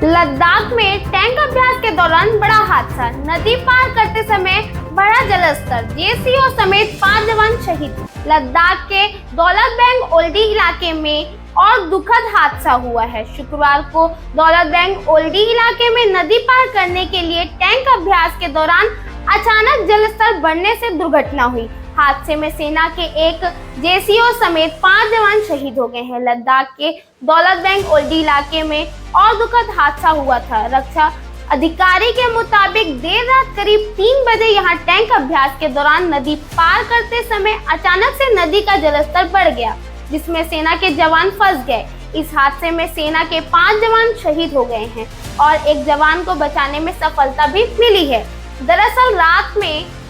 लद्दाख में टैंक अभ्यास के दौरान बड़ा हादसा, नदी पार करते समय बढ़ा जलस्तर, जेसीओ समेत 5 जवान शहीद। लद्दाख के दौलत बेंग ओल्डी इलाके में और दुखद हादसा हुआ है। शुक्रवार को दौलत बेंग ओल्डी इलाके में नदी पार करने के लिए टैंक अभ्यास के दौरान अचानक जलस्तर बढ़ने से दुर्घटना हुई। हादसे में सेना के एक जेसीओ समेत 5 जवान शहीद हो गए हैं। लद्दाख के दौलत बेंग ओल्डी इलाके में और दुखद हादसा हुआ था। रक्षा अधिकारी के मुताबिक देर रात करीब 3 बजे यहां टैंक अभ्यास के दौरान नदी पार करते समय अचानक से नदी का जलस्तर बढ़ गया, जिसमें सेना के जवान फंस गए। इस हादसे में सेना के 5 जवान शहीद हो गए हैं और एक जवान को बचाने में सफलता भी मिली है। दरअसल रात में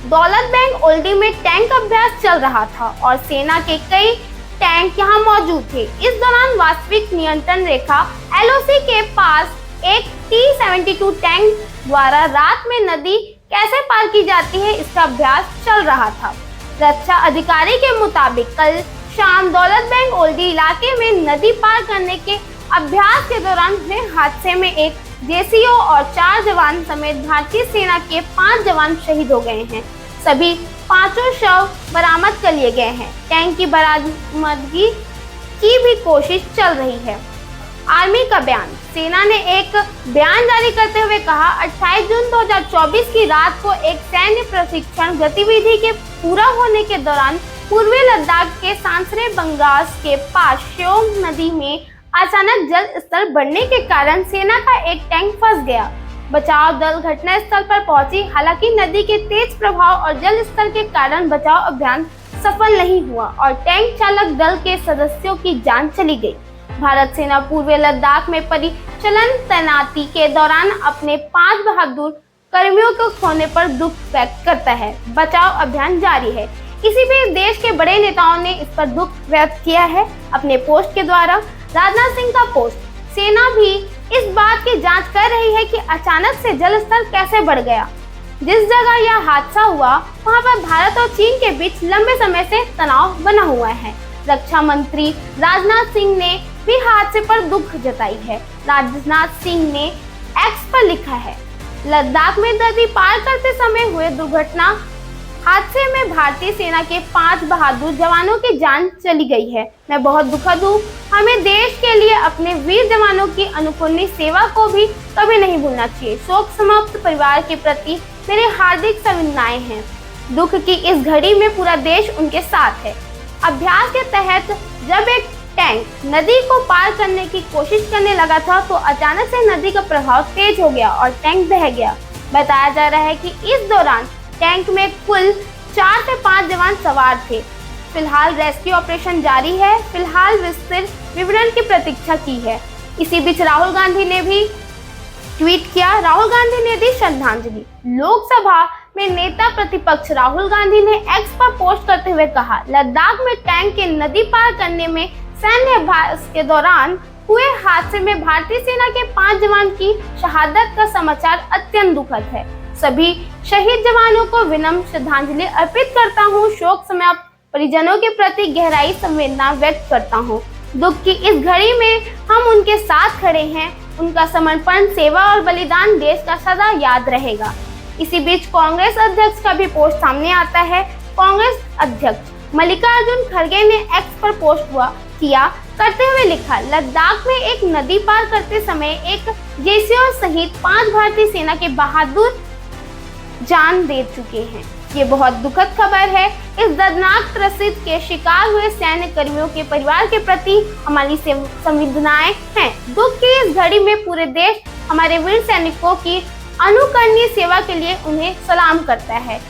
दौलत बेंग ओल्डी में टैंक अभ्यास चल रहा था और सेना के कई टैंक यहां मौजूद थे। इस दौरान वास्तविक नियंत्रण रेखा एलओसी के पास एक T-72 टैंक द्वारा रात में नदी कैसे पार की जाती है, इसका अभ्यास चल रहा था। रक्षा अधिकारी के मुताबिक कल शाम दौलत बेंग ओल्डी इलाके में नदी पार करने के अभ्यास के दौरान हुए हादसे में एक जेसीओ और 4 जवान समेत भारतीय सेना के 5 जवान शहीद हो गए हैं। सभी 5 शव बरामद कर लिए गए हैं। टैंक की बरामदगी की भी कोशिश चल रही है। आर्मी का बयान। सेना ने एक बयान जारी करते हुए कहा, 28 जून 2024 की रात को एक सैन्य प्रशिक्षण गतिविधि के पूरा होने के दौरान पूर्वी लद्दाख के सांसरे बंगास के पास श्योंग नदी में अचानक जल स्तर बढ़ने के कारण सेना का एक टैंक फंस गया। बचाव दल घटनास्थल पर पहुंची, हालांकि नदी के तेज प्रभाव और जल स्तर के कारण बचाव अभियान सफल नहीं हुआ और टैंक चालक दल के सदस्यों की जान चली गई। भारत सेना पूर्वी लद्दाख में परिचालन तैनाती के दौरान अपने 5 बहादुर कर्मियों को खोने पर दुख व्यक्त करता है। बचाव अभियान जारी है। इसी बीच देश के बड़े नेताओं ने इस पर दुख व्यक्त किया है अपने पोस्ट के द्वारा। राजनाथ सिंह का पोस्ट। सेना भी इस बात की जांच कर रही है कि अचानक से जल स्तर कैसे बढ़ गया। जिस जगह यह हादसा हुआ वहां पर भारत और चीन के बीच लंबे समय से तनाव बना हुआ है। रक्षा मंत्री राजनाथ सिंह ने भी हादसे पर दुख जताई है। राजनाथ सिंह ने एक्स पर लिखा है, लद्दाख में नदी पार करते समय हुए दुर्घटना हादसे में भारतीय सेना के 5 बहादुर जवानों की जान चली गई है। मैं बहुत दुखद हूँ। हमें देश के लिए अपने वीर जवानों की अनुकरणीय सेवा को भी कभी नहीं भूलना चाहिए। शोक समाप्त परिवार के प्रति मेरे हार्दिक संवेदनाएं हैं। दुख की इस घड़ी में पूरा देश उनके साथ है। अभ्यास के तहत जब एक टैंक नदी को पार करने की कोशिश करने लगा था तो अचानक से नदी का प्रभाव तेज हो गया और टैंक बह गया। बताया जा रहा है कि इस दौरान टैंक में कुल 4 से 5 जवान सवार थे। फिलहाल रेस्क्यू ऑपरेशन जारी है। फिलहाल विस्तृत विवरण की प्रतीक्षा की है। इसी बीच राहुल गांधी ने भी ट्वीट किया। राहुल गांधी ने दी श्रद्धांजलि। लोकसभा में नेता प्रतिपक्ष राहुल गांधी ने एक्स पर पोस्ट करते हुए कहा, लद्दाख में टैंक के नदी पार करने में सैन्य अभ्यास के दौरान हुए हादसे में भारतीय सेना के 5 जवान की शहादत का समाचार अत्यंत दुखद है। सभी शहीद जवानों को विनम्र श्रद्धांजलि अर्पित करता हूँ। शोक समाप्त परिजनों के प्रति गहराई संवेदना व्यक्त करता हूँ। दुख की इस घड़ी में हम उनके साथ खड़े हैं। उनका समर्पण, सेवा और बलिदान देश का सदा याद रहेगा। इसी बीच कांग्रेस अध्यक्ष का भी पोस्ट सामने आता है। कांग्रेस अध्यक्ष मल्लिकार्जुन खड़गे ने एक्स पर पोस्ट किया करते हुए लिखा, लद्दाख में एक नदी पार करते समय एक जेसीओ सहित 5 भारतीय सेना के बहादुर जान दे चुके हैं। ये बहुत दुखद खबर है। इस दर्दनाक परिस्थिति के शिकार हुए सैन्य कर्मियों के परिवार के प्रति हमारी संवेदनाएं हैं। दुख की इस घड़ी में पूरे देश हमारे वीर सैनिकों की अनुकरणीय सेवा के लिए उन्हें सलाम करता है।